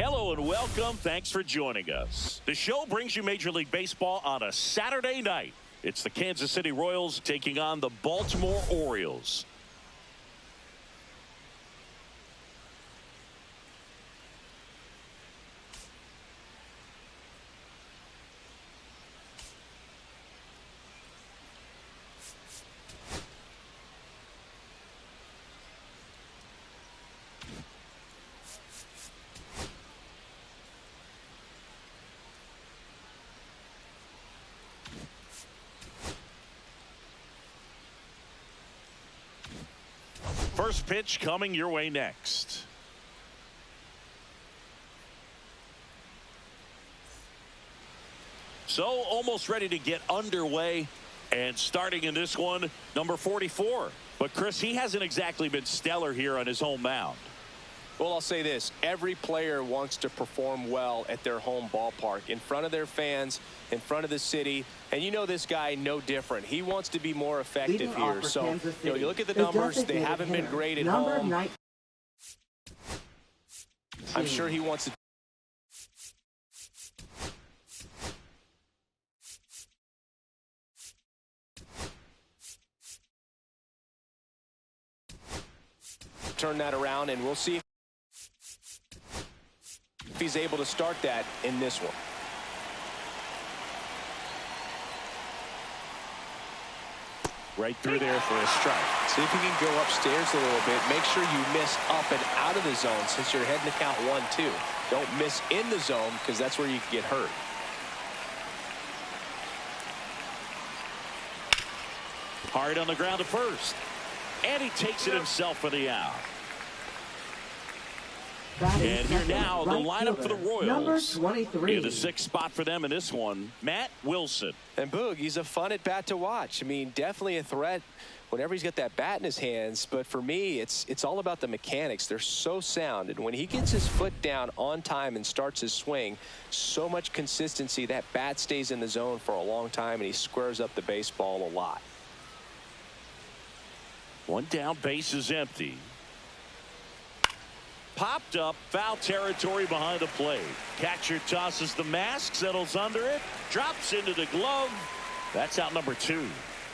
Hello and welcome. Thanks for joining us. The show brings you Major League Baseball on a Saturday night. It's the Kansas City Royals taking on the Baltimore Orioles. First pitch coming your way next. So almost ready to get underway, and starting in this one, number 44. But Chris, he hasn't exactly been stellar here on his home mound. Well, I'll say this. Every player wants to perform well at their home ballpark, in front of their fans, in front of the city. And you know this guy no different. He wants to be more effective here. So, you look at the numbers. They haven't been great at home. I'm sure he wants to. Turn that around, and we'll see if he's able to start that in this one. Right through there for a strike. See if you can go upstairs a little bit. Make sure you miss up and out of the zone since you're heading to count 1-2. Don't miss in the zone because that's where you can get hurt. Hard on the ground to first. And he takes it himself for the out. And here now, the lineup for the Royals. Number 23. In the sixth spot for them in this one, Matt Wilson. And Boog, he's a fun at bat to watch. I mean, definitely a threat whenever he's got that bat in his hands. But for me, it's all about the mechanics. They're so sound. And when he gets his foot down on time and starts his swing, so much consistency, that bat stays in the zone for a long time, and he squares up the baseball a lot. One down, base is empty. Popped up, foul territory behind the plate. Catcher tosses the mask, settles under it, drops into the glove. That's out number 2.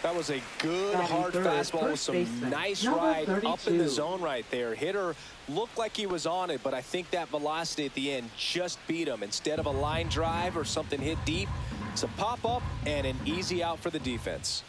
That was a good hard fastball with some nice ride up in the zone right there. Hitter looked like he was on it, but I think that velocity at the end just beat him. Instead of a line drive or something hit deep, it's a pop up and an easy out for the defense.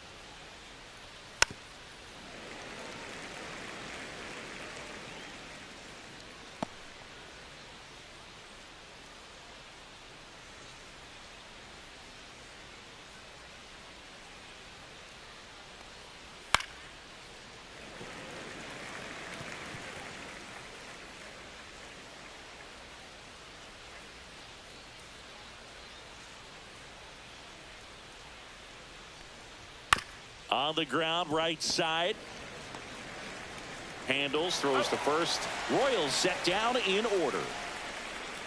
On the ground, right side. Handles, throws to first. Royals set down in order.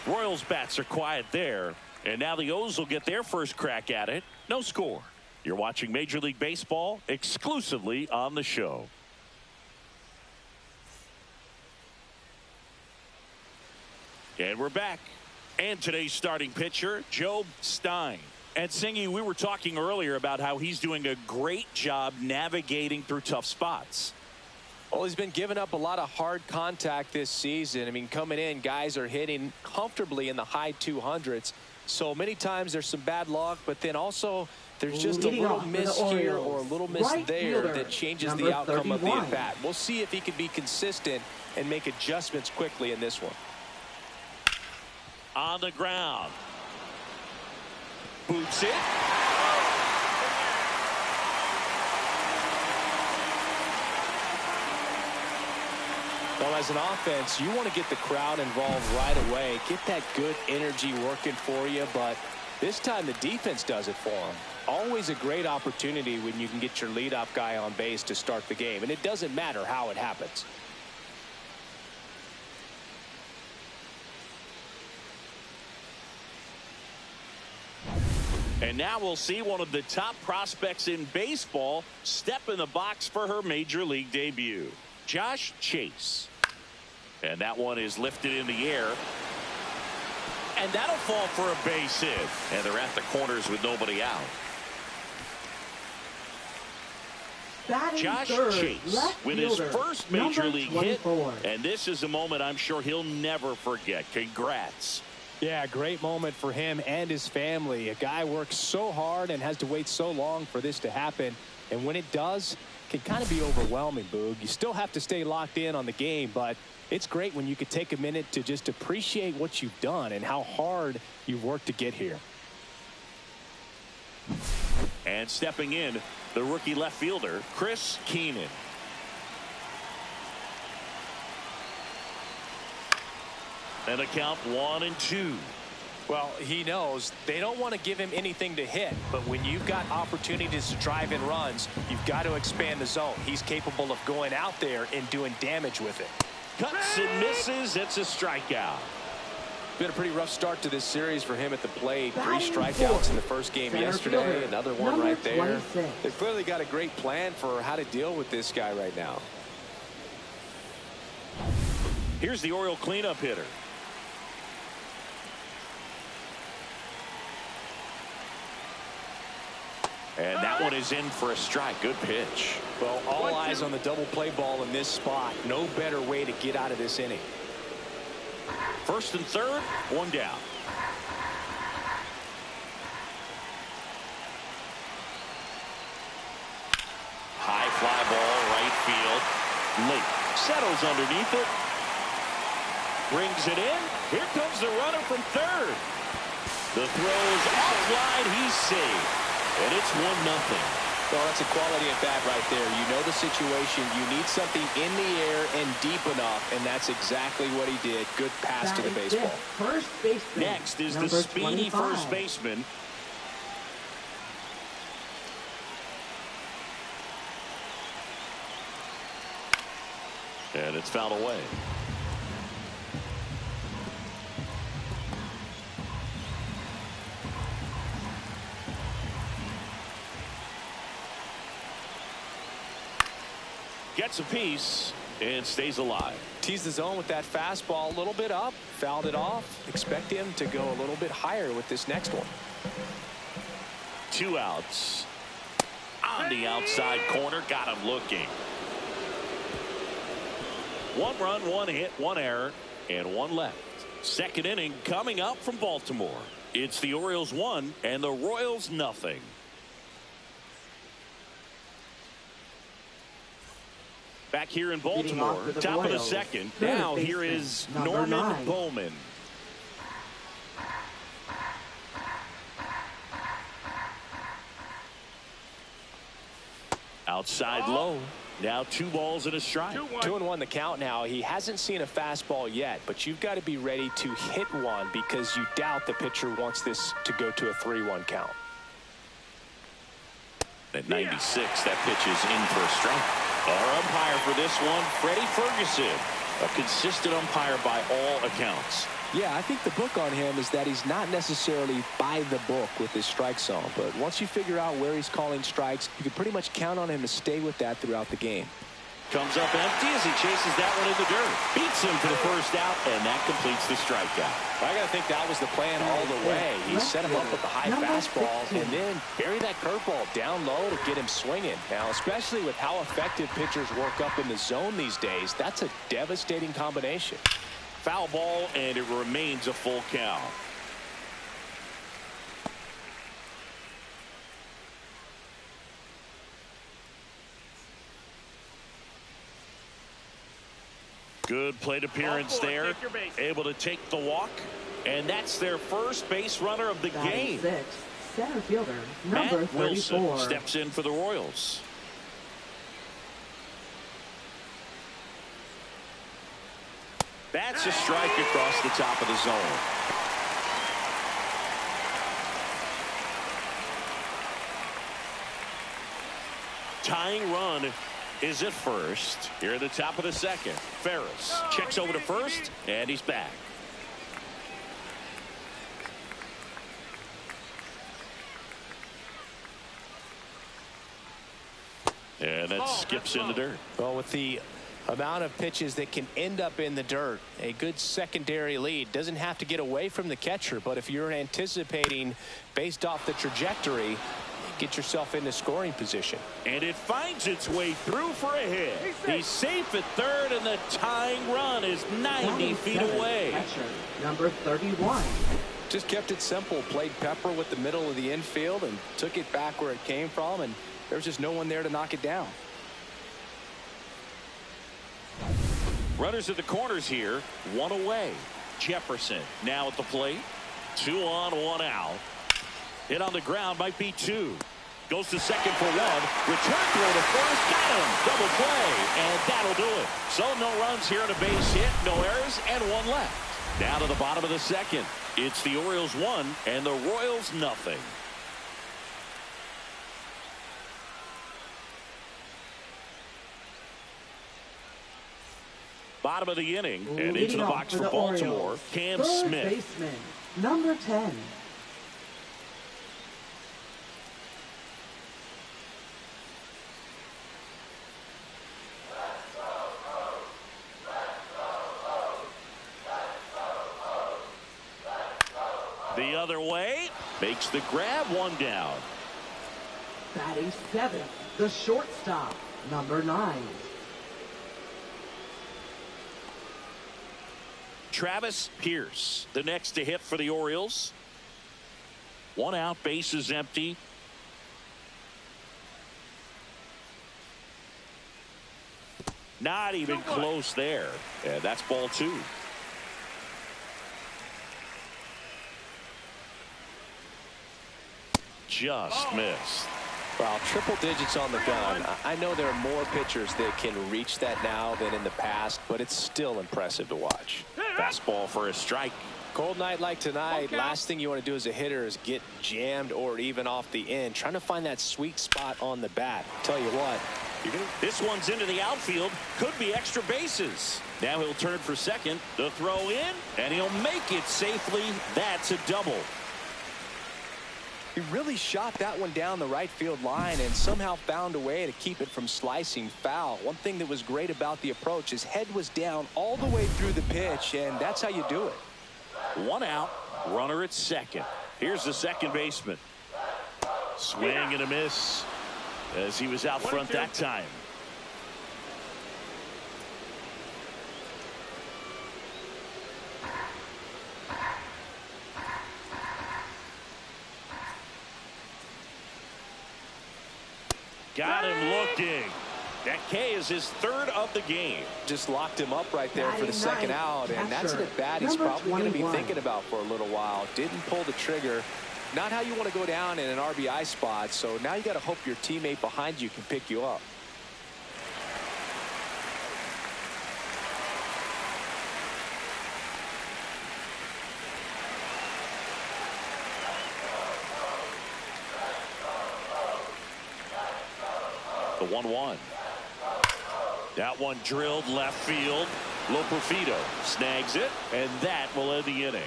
Royals bats are quiet there. And now the O's will get their first crack at it. No score. You're watching Major League Baseball exclusively on the show. And we're back. And today's starting pitcher, Joe Stein. And Singy, we were talking earlier about how he's doing a great job navigating through tough spots. Well, he's been giving up a lot of hard contact this season. I mean, coming in, guys are hitting comfortably in the high 200s. So many times there's some bad luck, but then also there's just a little miss here or a little miss there that changes the outcome of the at-bat. We'll see if he can be consistent and make adjustments quickly in this one. On the ground. Boots it. Well, as an offense, you want to get the crowd involved right away. Get that good energy working for you, but this time the defense does it for them. Always a great opportunity when you can get your leadoff guy on base to start the game, and it doesn't matter how it happens. And now we'll see one of the top prospects in baseball step in the box for her Major League debut. Josh Chase. And that one is lifted in the air. and that'll fall for a base hit. And they're at the corners with nobody out. Josh Chase with his first major league hit, and this is a moment I'm sure he'll never forget. Congrats. Yeah, great moment for him and his family. A guy works so hard and has to wait so long for this to happen, and when it does, it can kind of be overwhelming, Boog. You still have to stay locked in on the game, but it's great when you could take a minute to just appreciate what you've done and how hard you've worked to get here. And stepping in, the rookie left fielder, Chris Keenan. And a count 1-2. Well, he knows they don't want to give him anything to hit, but when you've got opportunities to drive in runs, you've got to expand the zone. He's capable of going out there and doing damage with it. Cuts and misses. It's a strikeout. Been a pretty rough start to this series for him at the plate. 3 strikeouts in the first game yesterday. Another one right there. They've clearly got a great plan for how to deal with this guy right now. Here's the Oriole cleanup hitter. And that one is in for a strike. Good pitch. Well, all eyes on the double play ball in this spot. No better way to get out of this inning. First and third, one down. High fly ball, right field. Late. Settles underneath it. Brings it in. Here comes the runner from third. The throw's offline. He's safe. And it's 1-0. Well, that's a quality at bat right there. You know the situation. You need something in the air and deep enough, and that's exactly what he did. Good pass to the baseball. First baseman. Next is the speedy 25. first baseman. And it's fouled away. Gets a piece and stays alive. Teased the zone with that fastball a little bit up, fouled it off. Expect him to go a little bit higher with this next one. 2 outs. On the outside corner, got him looking. 1 run, 1 hit, 1 error, and 1 left. Second inning coming up from Baltimore. It's the Orioles 1 and the Royals nothing. Back here in Baltimore, top of the second. Now here is Norman Bowman. Outside low. Now 2 balls and a strike. 2-1 the count now. He hasn't seen a fastball yet, but you've got to be ready to hit one because you doubt the pitcher wants this to go to a 3-1 count. At 96, that pitch is in for a strike. Our umpire for this one, Freddie Ferguson, a consistent umpire by all accounts. Yeah, I think the book on him is that he's not necessarily by the book with his strike zone, but once you figure out where he's calling strikes, you can pretty much count on him to stay with that throughout the game. Comes up empty as he chases that one in the dirt. Beats him for the first out, and that completes the strikeout. I got to think that was the plan all the way. He set him up with the high fastball and then bury that curveball down low to get him swinging. Now, especially with how effective pitchers work up in the zone these days, that's a devastating combination. Foul ball, and it remains a full count. Good plate appearance there. Able to take the walk. And that's their first base runner of the game. 6, center fielder, number Matt Wilson 34. steps in for the Royals. That's a strike across the top of the zone. Tying run is at first. Here at the top of the second. Ferris checks over to first, and he's back. And that skips in the dirt. Well, with the Amount of pitches that can end up in the dirt. A good secondary lead. Doesn't have to get away from the catcher, but if you're anticipating based off the trajectory, get yourself into scoring position. And it finds its way through for a hit. He's safe at third, and the tying run is 90 feet away. Catcher, number 31. Just kept it simple. Played pepper with the middle of the infield and took it back where it came from, and there's just no one there to knock it down. Runners at the corners here, one away. Jefferson now at the plate. 2 on, 1 out. Hit on the ground, might be 2. Goes to second for 1. Return throw to first, got him. Double play, and that'll do it. So no runs here on a base hit, no errors, and 1 left. Down to the bottom of the second. It's the Orioles 1 and the Royals nothing. Bottom of the inning, and into the box for Baltimore, Cam Smith. Baseman, number 10. The other way, makes the grab, 1 down. Batting 7th, the shortstop, number 9. Travis Pierce, the next to hit for the Orioles. 1 out, base is empty. Not even close there. And that's ball 2. Just missed. Well, triple digits on the gun. I know there are more pitchers that can reach that now than in the past, but it's still impressive to watch. Fastball for a strike. Cold night like tonight, last thing you want to do as a hitter is get jammed or even off the end. Trying to find that sweet spot on the bat. Tell you what. This one's into the outfield. Could be extra bases. Now he'll turn for second. The throw in, and he'll make it safely. That's a double. He really shot that one down the right field line and somehow found a way to keep it from slicing foul. One thing that was great about the approach, his head was down all the way through the pitch, and that's how you do it. 1 out, runner at second. Here's the second baseman. Swing and a miss as he was out front that time. Got him looking. That K is his 3rd of the game. Just locked him up right there for the second out, and that's an at-bat he's probably going to be thinking about for a little while. Didn't pull the trigger. Not how you want to go down in an RBI spot, so now you got to hope your teammate behind you can pick you up. The 1-1. That one drilled left field. Loperfido snags it, and that will end the inning.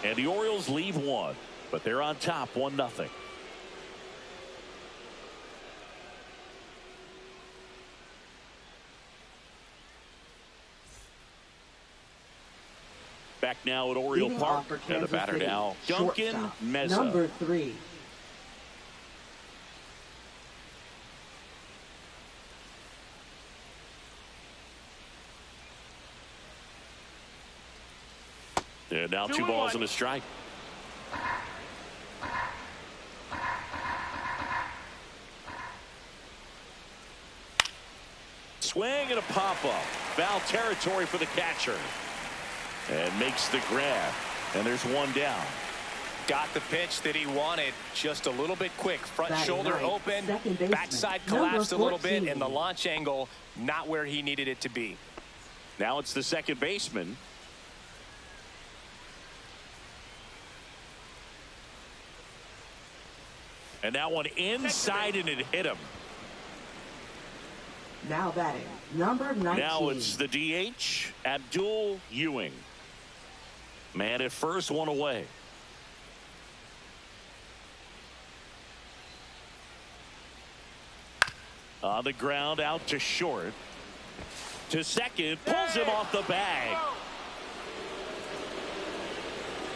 And the Orioles leave 1, but they're on top 1-0. Back now at Oriole Park, and the batter now, Duncan Meza. Number 3. And now 2 balls and a strike. Swing and a pop-up. Foul territory for the catcher. And makes the grab. And there's 1 down. Got the pitch that he wanted. Just a little bit quick. Front shoulder open. Backside collapsed a little bit. And the launch angle not where he needed it to be. Now it's the second baseman. And that one inside, and it hit him. Now batting, number 19. Now it's the DH, Abdul Ewing. Man at first, 1 away. On the ground, out to short. to second, pulls him off the bag.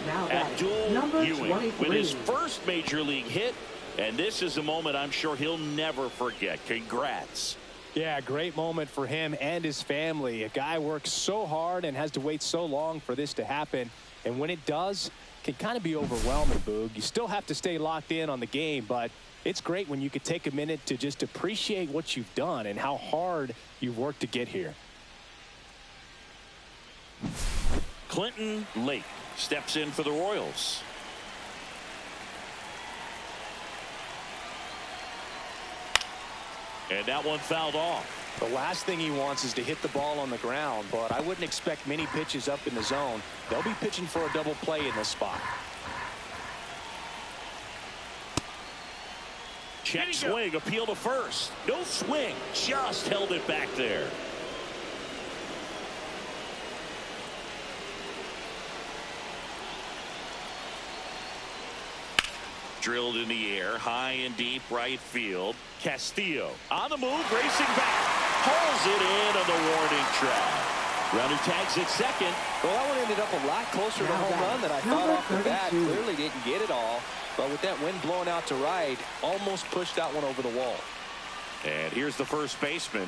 Now batting, Abdul number Ewing 23. with his first major league hit, and this is a moment I'm sure he'll never forget. Congrats. Yeah, great moment for him and his family. A guy works so hard and has to wait so long for this to happen, and when it does, it can kind of be overwhelming, Boog. You still have to stay locked in on the game, but it's great when you could take a minute to just appreciate what you've done and how hard you've worked to get here. Clinton Lake steps in for the Royals. And that one fouled off. The last thing he wants is to hit the ball on the ground, but I wouldn't expect many pitches up in the zone. They'll be pitching for a double play in this spot. Check swing, appeal to first. No swing, just held it back there. Drilled in the air, high and deep right field. Castillo on the move, racing back. Hauls it in on the warning track. Runner tags at second. Well, that one ended up a lot closer to home run than I thought off the bat. Clearly didn't get it all, but with that wind blowing out to right, almost pushed that one over the wall. And here's the first baseman.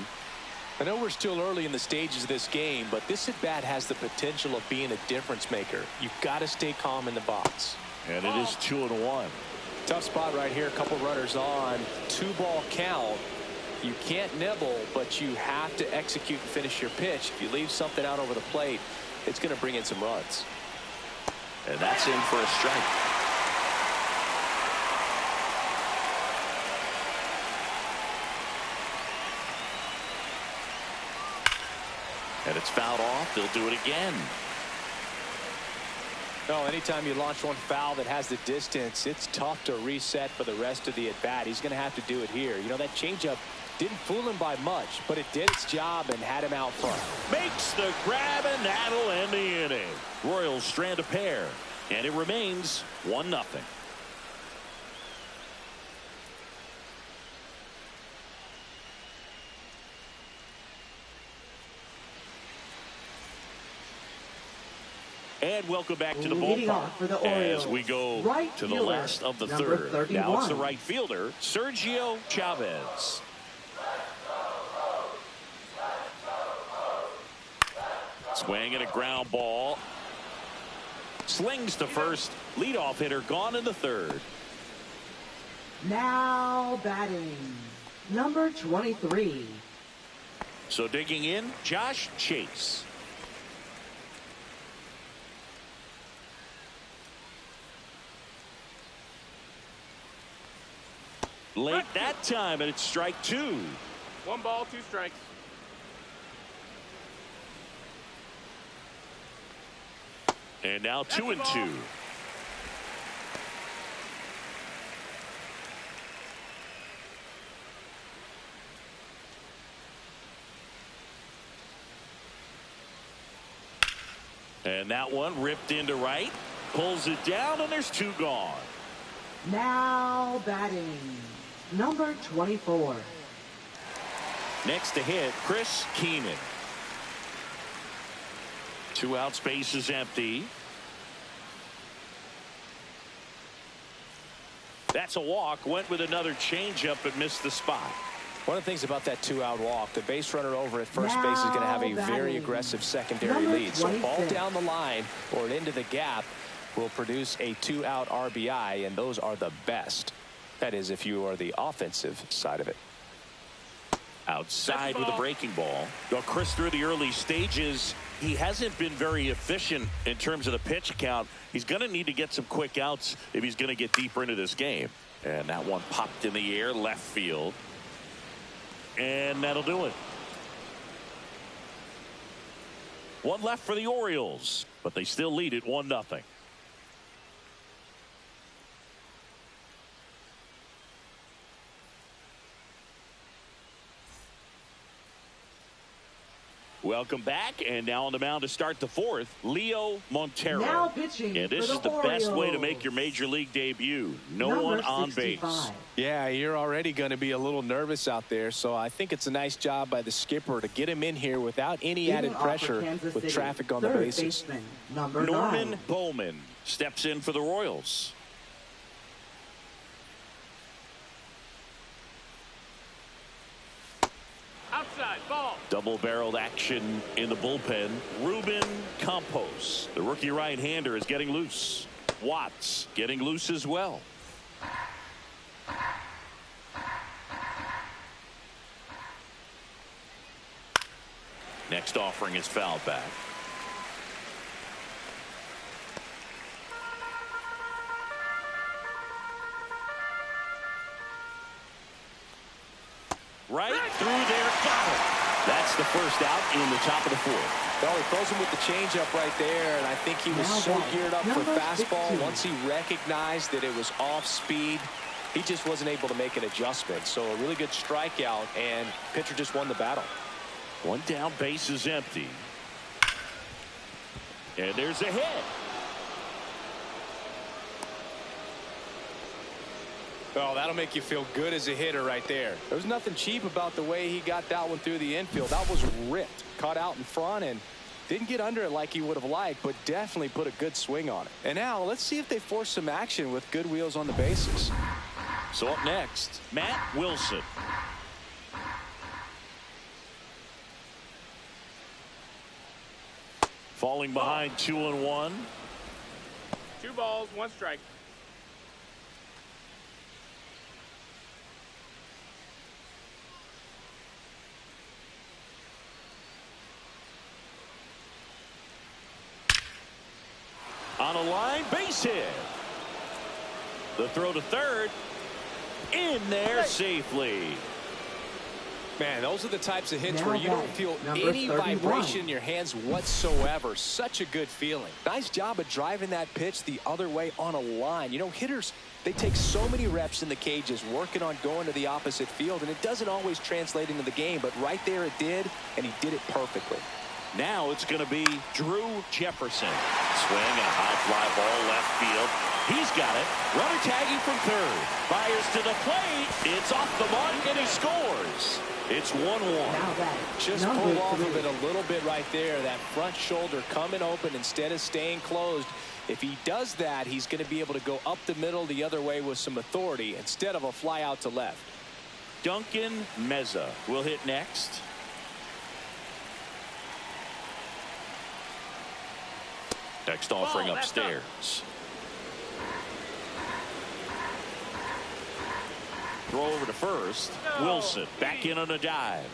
I know we're still early in the stages of this game, but this at bat has the potential of being a difference maker. You've got to stay calm in the box. And it is 2-1. Tough spot right here. A couple runners on. 2-ball count. You can't nibble, but you have to execute and finish your pitch. If you leave something out over the plate, it's going to bring in some runs. And that's in for a strike. And it's fouled off. They'll do it again. No, anytime you launch one foul that has the distance, it's tough to reset for the rest of the at-bat. He's going to have to do it here. You know, that changeup didn't fool him by much, but it did its job and had him out front. Makes the grab, and that'll end the inning. Royals strand a pair, and it remains 1-0. And welcome back to the ballpark as we go to the last of the third. 31. Now it's the right fielder, Sergio Chavez. Swing and a ground ball. Slings to first. Leadoff hitter gone in the third. Now batting, number 23. So digging in, Josh Chase. Late that time, and it's strike two. 1 ball, 2 strikes. And now 2-2. And that one ripped into right. Pulls it down, and there's 2 gone. Now batting, number 24. Next to hit, Chris Keenan. 2 out, space is empty. That's a walk. Went with another changeup but missed the spot. One of the things about that 2-out walk, the base runner over at first base is going to have a very aggressive secondary lead. So ball down the line or into the gap will produce a 2-out RBI, and those are the best. That is, if you are the offensive side of it. Outside with a breaking ball. Well, Chris, through the early stages, he hasn't been very efficient in terms of the pitch count. He's going to need to get some quick outs if he's going to get deeper into this game. And that one popped in the air, left field. And that'll do it. 1 left for the Orioles, but they still lead it 1-0. Welcome back, and now on the mound to start the fourth, Leo Montero. Now pitching and this for is the best way to Orioles. make your major league debut. No Number one on 65. base. Yeah, you're already going to be a little nervous out there, so I think it's a nice job by the skipper to get him in here without any Leading added off for pressure Kansas with City, traffic on the third bases. baseman, number Norman 9. Bowman steps in for the Royals. Outside, ball. Double-barreled action in the bullpen. Ruben Campos, the rookie right-hander, is getting loose. Watts getting loose as well. Next offering is fouled back. Right through there, got it. That's the first out in the top of the fourth. Well, he throws him with the changeup right there, and I think he was Now so batting, geared up for number fastball. 16. Once he recognized that it was off speed, he just wasn't able to make an adjustment. So a really good strikeout, and pitcher just won the battle. One down, base is empty. And there's a hit. Oh, that'll make you feel good as a hitter right there. There's nothing cheap about the way he got that one through the infield. That was ripped, caught out in front, and didn't get under it like he would have liked, but definitely put a good swing on it. And now let's see if they force some action with good wheels on the bases. So up next, Matt Wilson. Falling behind 2-1. 2 balls, 1 strike. On a line, base hit. The throw to third. In there safely. Man, those are the types of hits Now where you don't batting, feel number any 31. vibration in your hands whatsoever. Such a good feeling. Nice job of driving that pitch the other way on a line. You know, hitters, they take so many reps in the cages working on going to the opposite field, and it doesn't always translate into the game, but right there it did, and he did it perfectly. Now it's going to be Drew Jefferson. Swing and a high fly ball left field. He's got it. Runner tagging from third. Fires to the plate. It's off the mark and he scores. It's 1-1. Now batting, Just number pull off 3. of it a little bit right there. That front shoulder coming open instead of staying closed. If he does that, he's going to be able to go up the middle the other way with some authority instead of a fly out to left. Duncan Meza will hit next. Next offering Ball, that's up. upstairs. Throw over to first. No. Wilson back in on a dive.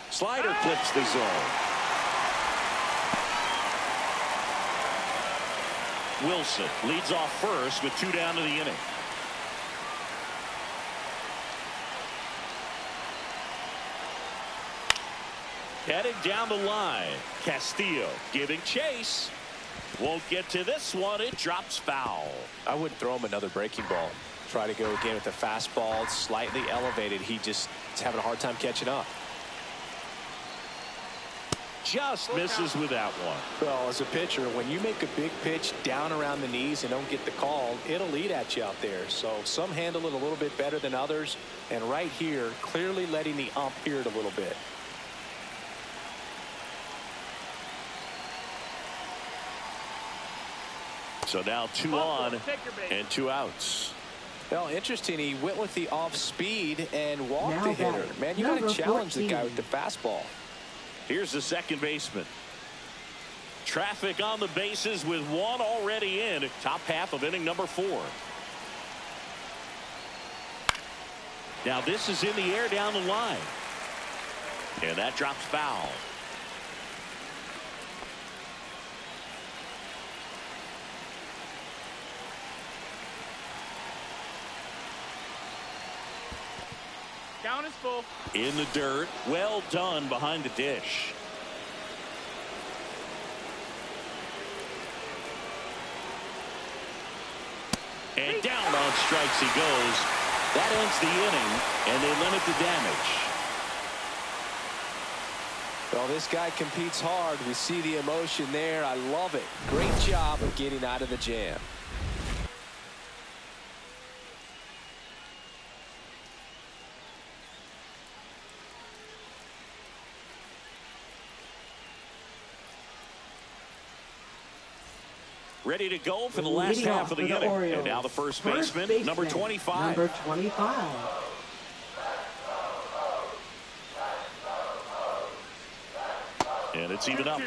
Slider clips the zone. Wilson leads off first with 2 down to the inning. Heading down the line, Castillo giving chase. Won't get to this one. It drops foul. I wouldn't throw him another breaking ball. Try to go again with the fastball, slightly elevated. He just is having a hard time catching up. Just misses with that one. Well, as a pitcher, when you make a big pitch down around the knees and don't get the call, it'll eat at you out there. So some handle it a little bit better than others. And right here, clearly letting the ump hear it a little bit. So now 2 on and 2 outs. Well, interesting. He went with the off speed and walked Now the hitter. batting, Man, you got to number challenge the guy 14. with the fastball. Here's the second baseman. Traffic on the bases with 1 already in. Top half of inning number 4. Now this is in the air down the line. And that drops foul. Count is full. In the dirt. Well done behind the dish. And down on strikes he goes. That ends the inning, and they limit the damage. Well, this guy competes hard. We see the emotion there. I love it. Great job of getting out of the jam. Ready to go for the last half of the inning. And now the first baseman, number 25. Number 25. And it's even up.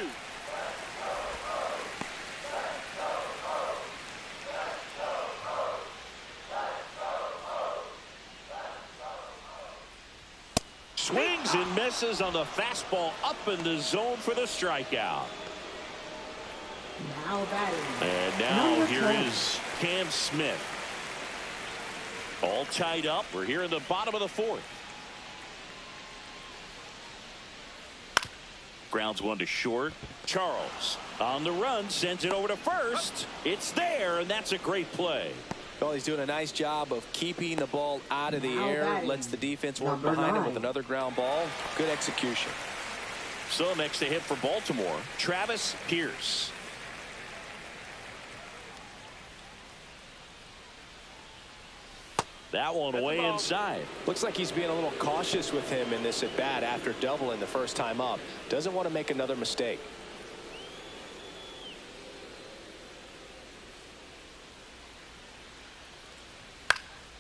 Swings and misses on the fastball up in the zone for the strikeout. Now batting. And now Number here 10. is Cam Smith. All tied up. We're here in the bottom of the fourth. Grounds one to short. Charles on the run, sends it over to first. It's there, and that's a great play. Well, he's doing a nice job of keeping the ball out of the Now air. batting. Lets the defense work Number behind him 9. with another ground ball. Good execution. So next to hit for Baltimore, Travis Pierce. That one way inside. Looks like he's being a little cautious with him in this at bat after doubling the first time up. Doesn't want to make another mistake.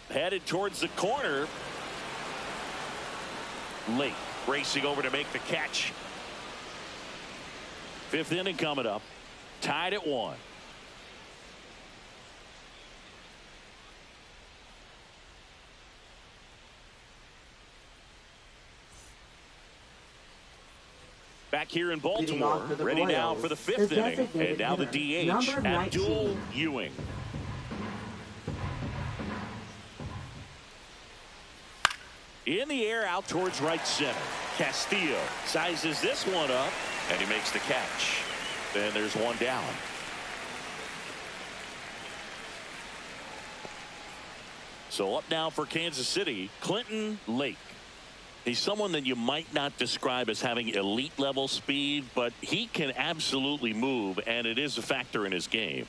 Headed towards the corner. Late racing over to make the catch. Fifth inning coming up. Tied at 1. Back here in Baltimore, for the ready now Royals, for the fifth the inning. designated And now the hitter, DH, number Abdul 19. Ewing. In the air out towards right center. Castillo sizes this one up, and he makes the catch. Then there's one down. So up now for Kansas City, Clinton Lake. He's someone that you might not describe as having elite level speed, but he can absolutely move, and it is a factor in his game.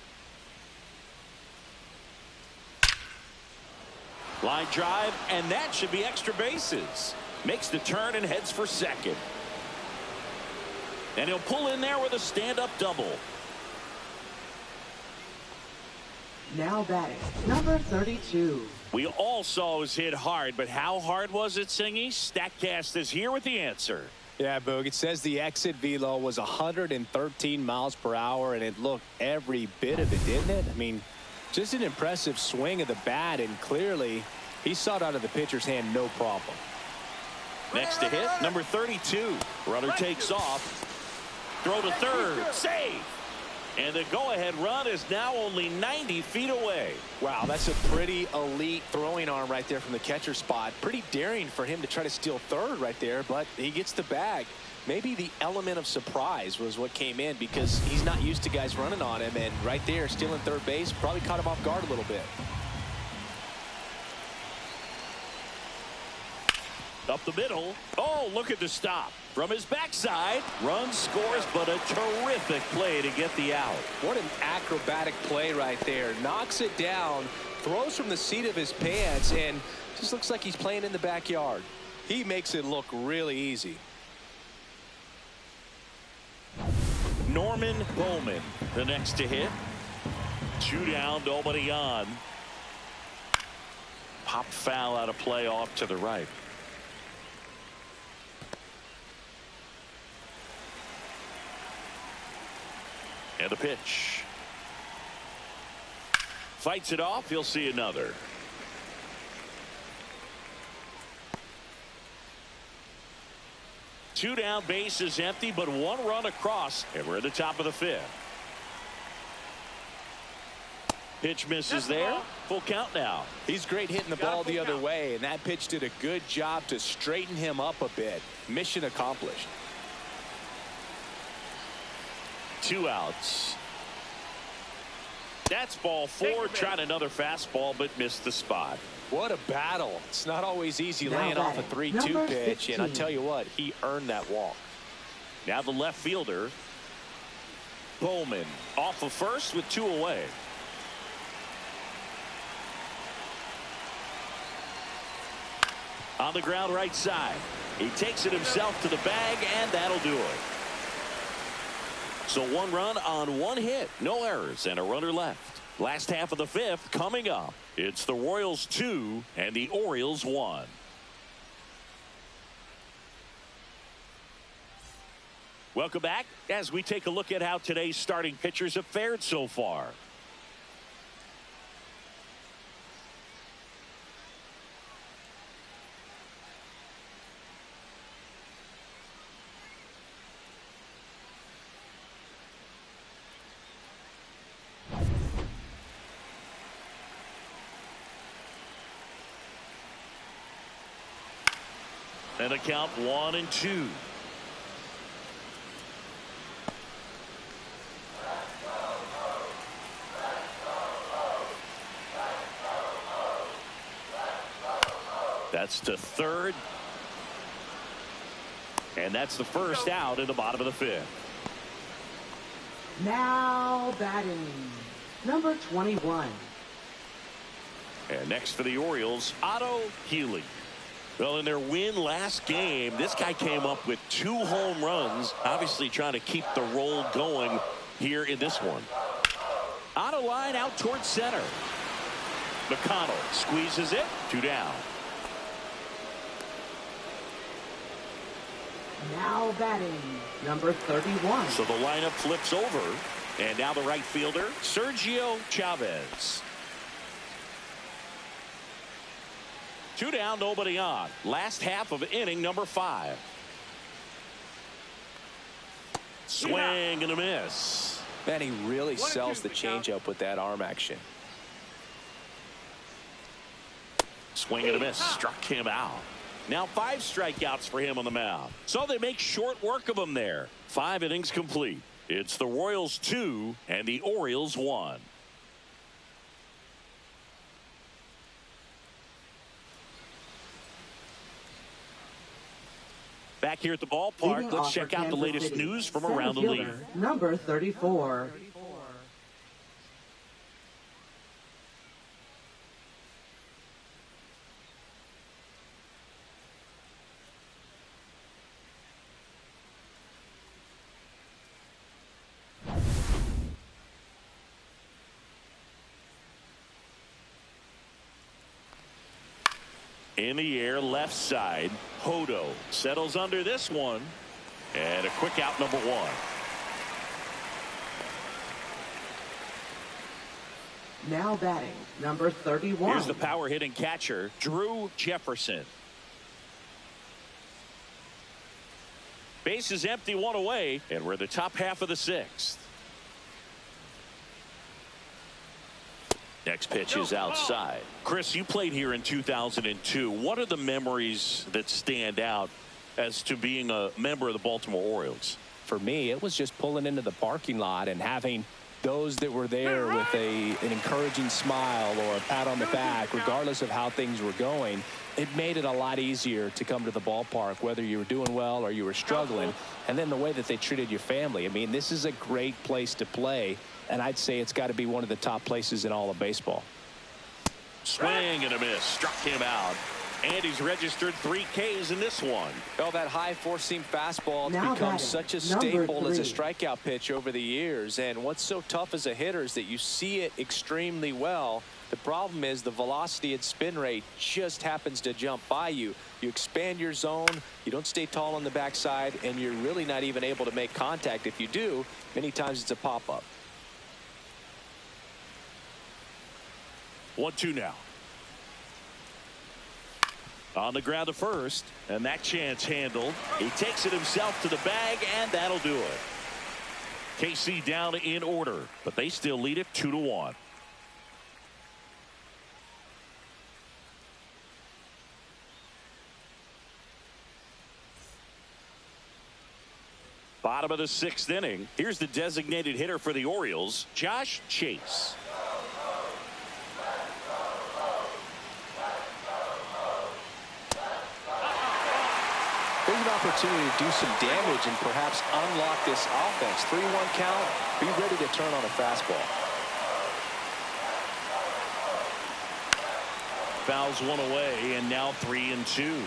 Line drive, and that should be extra bases. Makes the turn and heads for second. And he'll pull in there with a stand-up double. Now batting. Number 32. We all saw it was hit hard, but how hard was it, Singy? StatCast is here with the answer. Yeah, Boog, it says the exit velo was 113 miles per hour, and it looked every bit of it, didn't it? I mean, just an impressive swing of the bat, and clearly he saw it out of the pitcher's hand no problem. Next to hit, number 32. Runner takes off. Throw to third. Save. And the go-ahead run is now only 90 feet away. Wow, that's a pretty elite throwing arm right there from the catcher spot. Pretty daring for him to try to steal third right there, but he gets the bag. Maybe the element of surprise was what came in because he's not used to guys running on him, and right there stealing third base probably caught him off guard a little bit. Up the middle. Oh, look at the stop. From his backside, run scores, but a terrific play to get the out. What an acrobatic play right there. Knocks it down, throws from the seat of his pants, and just looks like he's playing in the backyard. He makes it look really easy. Norman Bowman, the next to hit. 2 down, nobody on. Pop foul out of play off to the right. And the pitch. Fights it off. You'll see another. Two down, base is empty, but one run across, and we're at the top of the fifth. Pitch misses there. Full count now. He's great hitting the ball the other way, and that pitch did a good job to straighten him up a bit. Mission accomplished. 2 outs. That's ball 4. Tried another fastball, but missed the spot. What a battle. It's not always easy Now laying off a batting, 3-2 number pitch, and I 15. tell you what, he earned that walk. Now the left fielder, Bowman, off of first with 2 away. On the ground right side. He takes it himself to the bag, and that'll do it. So 1 run on 1 hit, no errors, and a runner left. Last half of the 5th coming up. It's the Royals 2 and the Orioles 1. Welcome back as we take a look at how today's starting pitchers have fared so far. And a count 1-2. That's to third. And that's the first out in the bottom of the 5th. Now batting, number 21. And next for the Orioles, Otto Healy. Well, in their win last game, this guy came up with 2 home runs, obviously trying to keep the roll going here in this one. On a line out towards center. McConnell squeezes it, 2 down. Now batting, number 31. So the lineup flips over, and now the right fielder, Sergio Chavez. 2 down, nobody on. Last half of inning number 5. Swing and a miss. Man, he really sells the changeup with that arm action. Swing and a miss. Struck him out. Now 5 strikeouts for him on the mound. So they make short work of him there. 5 innings complete. It's the Royals 2 and the Orioles 1. Back here at the ballpark, Leading let's off check for out the Kansas latest City, news from center around the league. fielder, number 34. In the air, left side. Hodo settles under this one. And a quick out, number 1. Now batting, number 31. Here's the power hitting catcher, Drew Jefferson. Base is empty, 1 away, and we're the top half of the 6th. Next pitch is outside. Chris, you played here in 2002. What are the memories that stand out as to being a member of the Baltimore Orioles? For me, it was just pulling into the parking lot and having those that were there with an encouraging smile or a pat on the back, regardless of how things were going. It made it a lot easier to come to the ballpark, whether you were doing well or you were struggling. And then the way that they treated your family. I mean, this is a great place to play, and I'd say it's got to be one of the top places in all of baseball. Swing and a miss. Struck him out. And he's registered 3 Ks in this one. Well, that high four-seam fastball Now has become batting, such a number staple as a 3. strikeout pitch over the years. And what's so tough as a hitter is that you see it extremely well. The problem is the velocity and spin rate just happens to jump by you. You expand your zone, you don't stay tall on the backside, and you're really not even able to make contact. If you do, many times it's a pop-up. 1-2 now. On the ground to first, and that chance handled. He takes it himself to the bag, and that'll do it. KC down in order, but they still lead it 2-1. Bottom of the 6th inning. Here's the designated hitter for the Orioles, Josh Chase. There's an opportunity to do some damage and perhaps unlock this offense. 3-1 count. Be ready to turn on a fastball. Fouls one away, and now 3-2.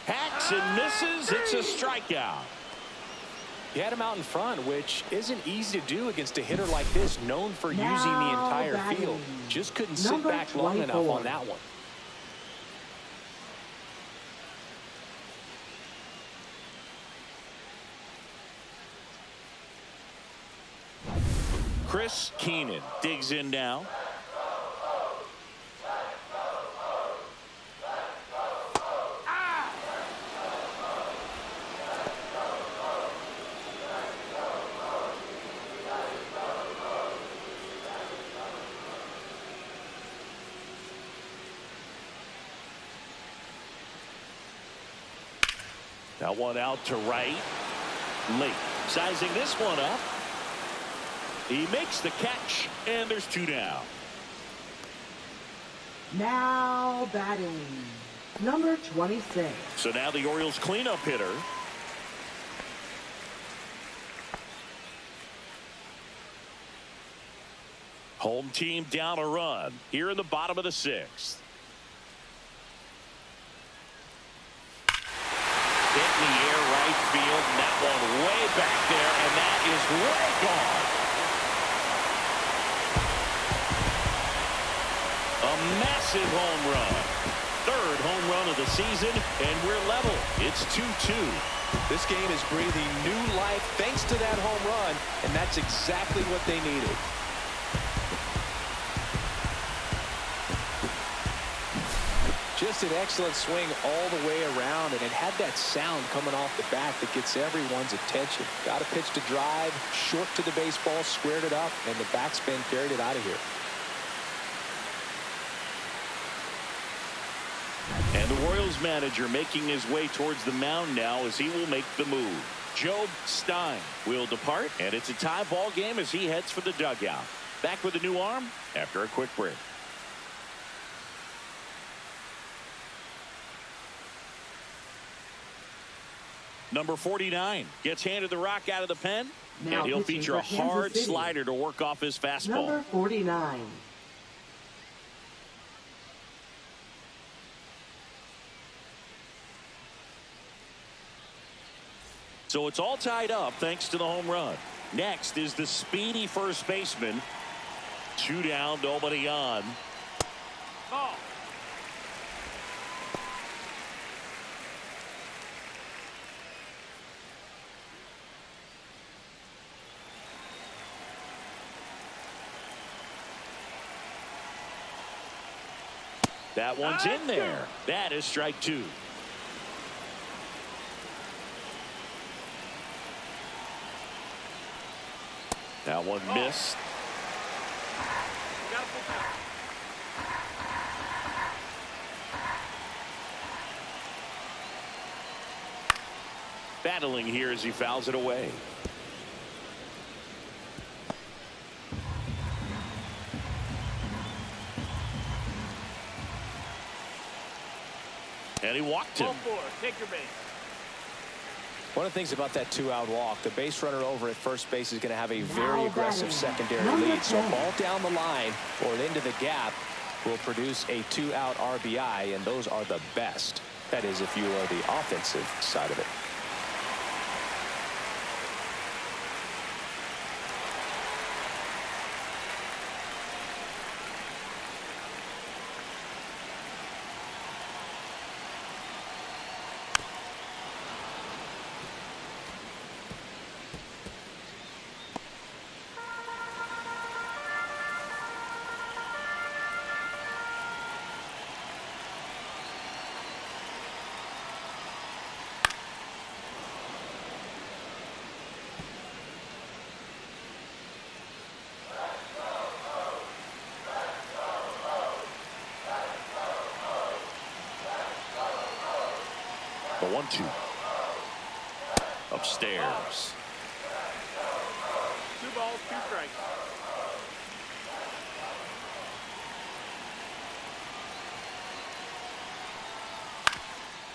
Hacks and misses. It's a strikeout. He had him out in front, which isn't easy to do against a hitter like this, known for using the entire field. Just couldn't sit back long enough on that one. Chris Keenan digs in now. That one out to right. Late. Sizing this one up. He makes the catch, and there's 2 down. Now batting, number 26. So now the Orioles cleanup hitter. Home team down a run here in the bottom of the 6th. Hit in the air right field, and that one way back there, and that is way gone. A massive home run. 3rd home run of the season, and we're level. It's 2-2. This game is breathing new life thanks to that home run, and that's exactly what they needed. Just an excellent swing all the way around, and it had that sound coming off the bat that gets everyone's attention. Got a pitch to drive, short to the baseball, squared it up, and the backspin carried it out of here. And the Royals manager making his way towards the mound now as he will make the move. Joe Stein will depart, and it's a tie ball game as he heads for the dugout. Back with a new arm after a quick break. Number 49 gets handed the rock out of the pen, Now and he'll pitching feature for a Kansas hard City. slider to work off his fastball. Number 49. So it's all tied up thanks to the home run. Next is the speedy first baseman. 2 down, nobody on. Ball. That one's in there. That is strike 2. That one missed. Got a full count. Battling here as he fouls it away. And he walked him. Ball 4. Take your base. One of the things about that 2-out walk, the base runner over at first base is going to have a very Now aggressive batting, secondary number lead. So 10. ball down the line or into the gap will produce a 2-out RBI, and those are the best. That is, if you are the offensive side of it. The 1-2. Upstairs. 2 balls, 2 strikes.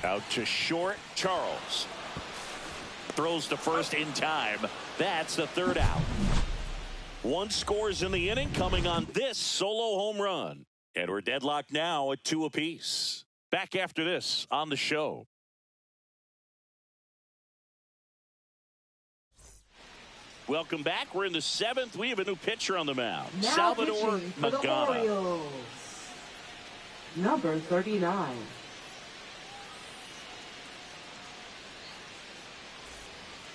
Out to short, Charles. Throws to first in time. That's the third out. One scores in the inning coming on this solo home run. And we're deadlocked now at 2 apiece. Back after this on the show. Welcome back. We're in the 7th. We have a new pitcher on the mound. Now Salvador pitching for the Magana. Orioles, number 39.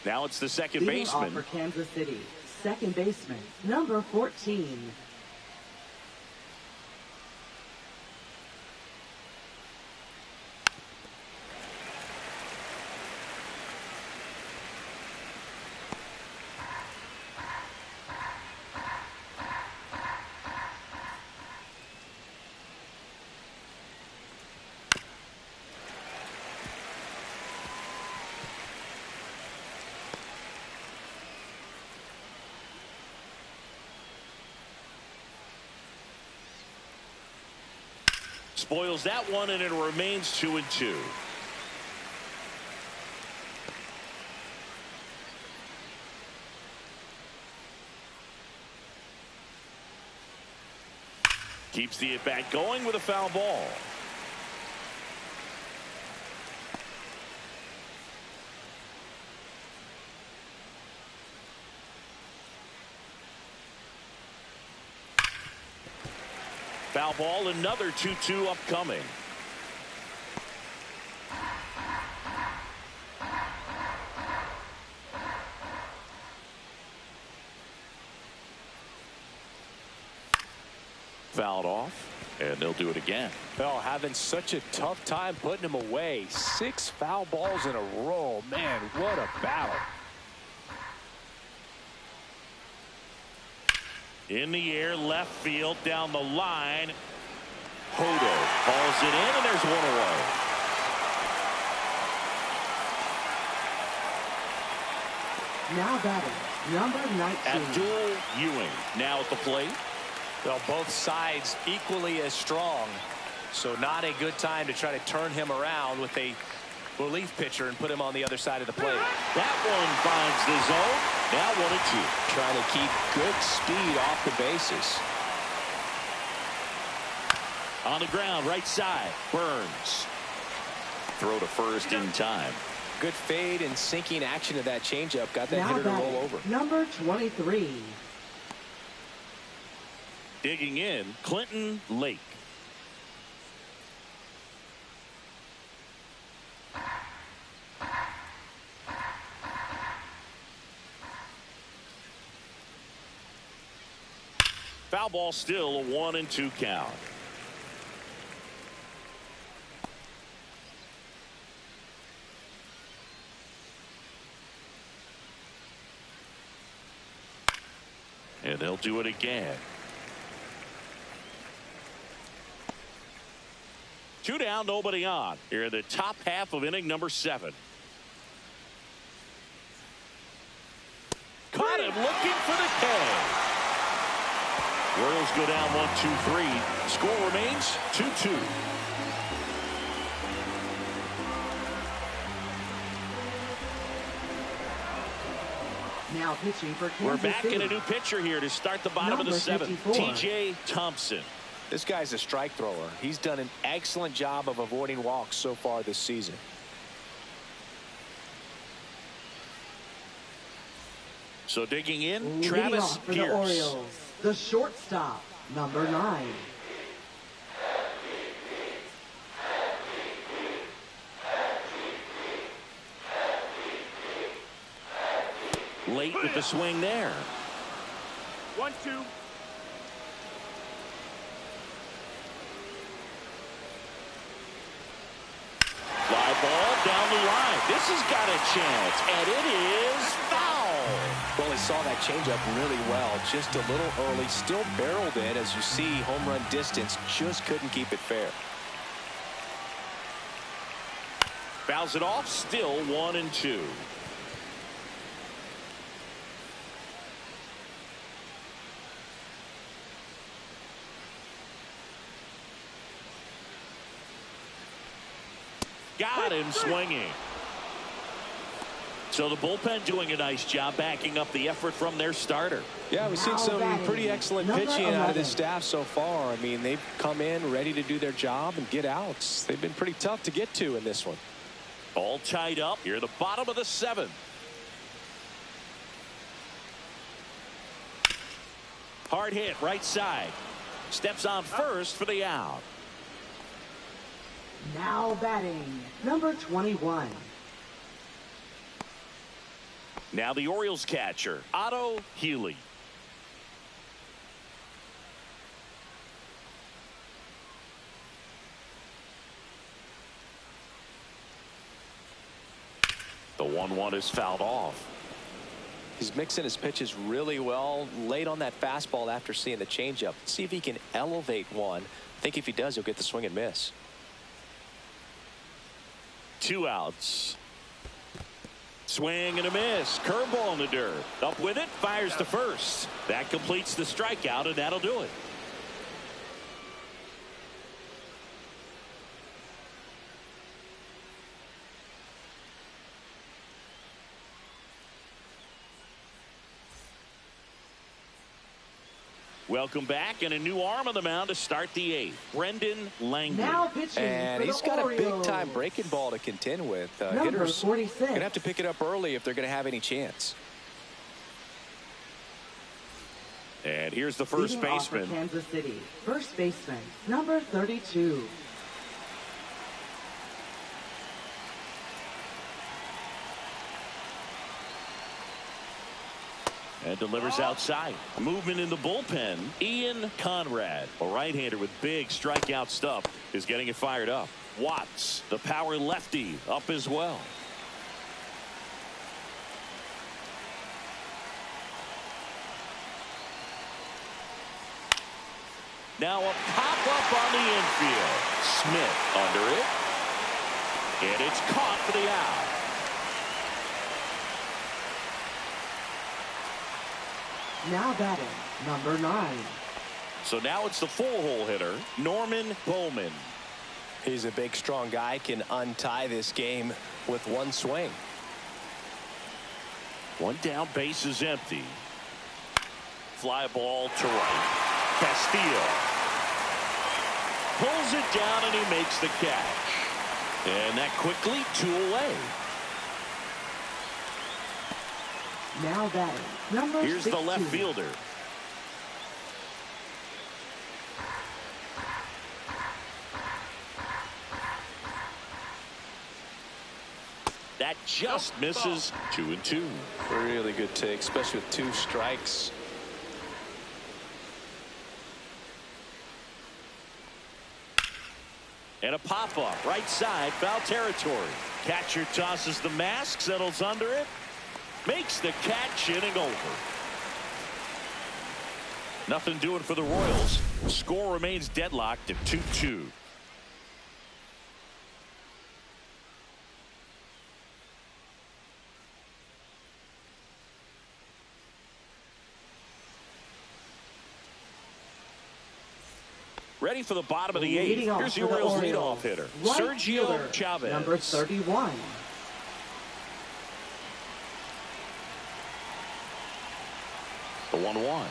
Now it's the second Leading off baseman. for Kansas City, second baseman, number 14. Spoils that one, and it remains 2-2. Keeps the at-bat going with a foul ball. Foul ball, another 2-2 upcoming. Fouled off, and they'll do it again. Oh, having such a tough time putting him away. 6 foul balls in a row. Man, what a battle. In the air, left field, down the line. Hodo hauls it in, and there's one away. Now batting, number 19. Abdul Ewing now at the plate. Well, both sides equally as strong. So not a good time to try to turn him around with a relief pitcher and put him on the other side of the plate. That one finds the zone. Now 1-2. Trying to keep good speed off the bases. On the ground, right side. Burns. Throw to first in time. Good fade and sinking action of that changeup. Got that Now hitter to roll batting, over. number 23. Digging in, Clinton Lake. Foul ball, still a 1-2 count. And they'll do it again. 2 down, nobody on. Here in the top half of inning number 7. Caught him looking for the K. Royals go down 1-2-3. Score remains 2-2. Now pitching for Kansas We're back City. in a new pitcher here to start the bottom of the Number 7th. 54. TJ Thompson. This guy's a strike thrower. He's done an excellent job of avoiding walks so far this season. So digging in, Leading Travis off for the Pierce. Orioles, the shortstop, number 9. Late with the swing there. 1-2. Fly ball down the line. This has got a chance, and it is foul. Well, he saw that changeup really well. Just a little early. Still barreled in. As you see, home run distance. Just couldn't keep it fair. Fouls it off. Still 1-2. Got him swinging. So the bullpen doing a nice job backing up the effort from their starter. Yeah, we've seen some pretty excellent pitching out of this staff so far. I mean, they've come in ready to do their job and get outs. They've been pretty tough to get to in this one. All tied up here at the bottom of the 7th. Hard hit right side. Steps on first for the out. Now batting, number 21. Now the Orioles catcher, Otto Healy. The 1-1 is fouled off. He's mixing his pitches really well late on that fastball after seeing the changeup. See if he can elevate one. I think if he does, he'll get the swing and miss. 2 outs. Swing and a miss. Curveball in the dirt. Up with it. Fires to first. That completes the strikeout, and that'll do it. Welcome back, and a new arm on the mound to start the 8th. Brendan Langley. Now pitching and for he's the got Orioles. a big-time breaking ball to contend with. Number Hitters 46. going to have to pick it up early if they're going to have any chance. And here's the first Leading off for baseman. Kansas City, first baseman, number 32. And delivers outside. Movement in the bullpen. Ian Conrad, a right-hander with big strikeout stuff, is getting it fired up. Watts, the power lefty, up as well. Now a pop-up on the infield. Smith under it. And it's caught for the out. Now batting, number 9. So now it's the full-hole hitter, Norman Bowman. He's a big, strong guy, can untie this game with one swing. One down, base is empty. Fly ball to right. Castillo pulls it down and he makes the catch. And that quickly 2 away. Now batting, number 16. Here's the left fielder. That just misses. 2-2. Really good take, especially with 2 strikes. And a pop-up right side, foul territory. Catcher tosses the mask, settles under it, makes the catch, inning over. Nothing doing for the Royals. Score remains deadlocked at 2-2. Ready for the bottom of the 8th. Here's the Orioles leadoff hitter, right Sergio fielder, Chavez. number 31. The 1-1.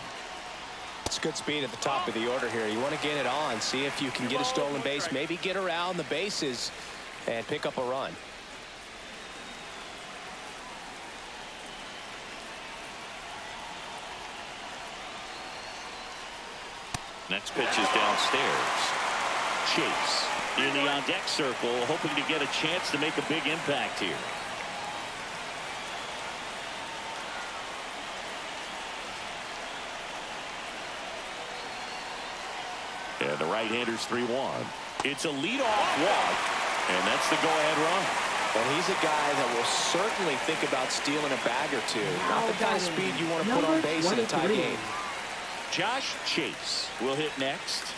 It's good speed at the top of the order here. You want to get it on, see if you can get a stolen base, maybe get around the bases and pick up a run. Next pitch is downstairs. Chase in the on-deck circle, hoping to get a chance to make a big impact here. And the right-hander's 3-1. It's a leadoff walk, and that's the go-ahead run. And he's a guy that will certainly think about stealing a bag or two. Not the kind of speed you want to put on base in a tie game. Josh Chase will hit next.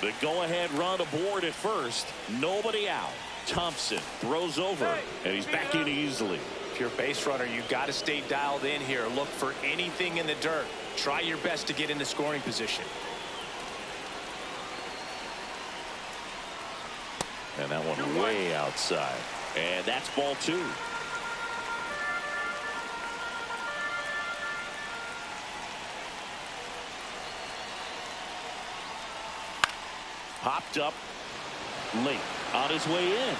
The go-ahead run aboard at first. Nobody out. Thompson throws over, and he's back in easily. If you're a base runner, you've got to stay dialed in here. Look for anything in the dirt. Try your best to get into scoring position. And that one way outside. And that's ball 2. Popped up late on his way in.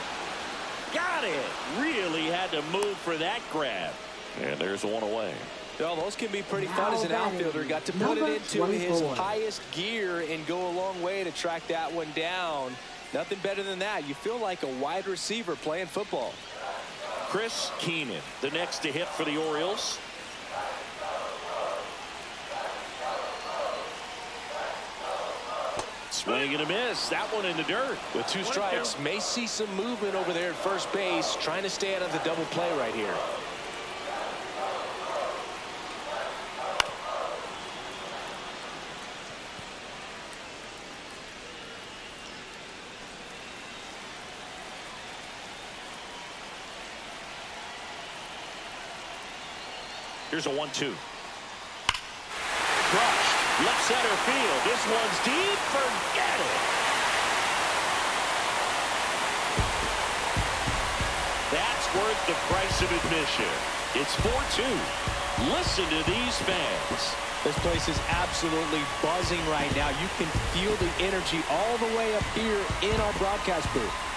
Got it. Really had to move for that grab. And there's one away. Well, those can be pretty fun as an outfielder. Got to put it into his highest gear and go a long way to track that one down. Nothing better than that. You feel like a wide receiver playing football. Chris Keenan, the next to hit for the Orioles. Swing and a miss. That one in the dirt. With 2 strikes, may see some movement over there at first base, trying to stay out of the double play right here. Here's a 1-2. Crushed. Left center field. This one's deep. Forget it. That's worth the price of admission. It's 4-2. Listen to these fans. This place is absolutely buzzing right now. You can feel the energy all the way up here in our broadcast booth.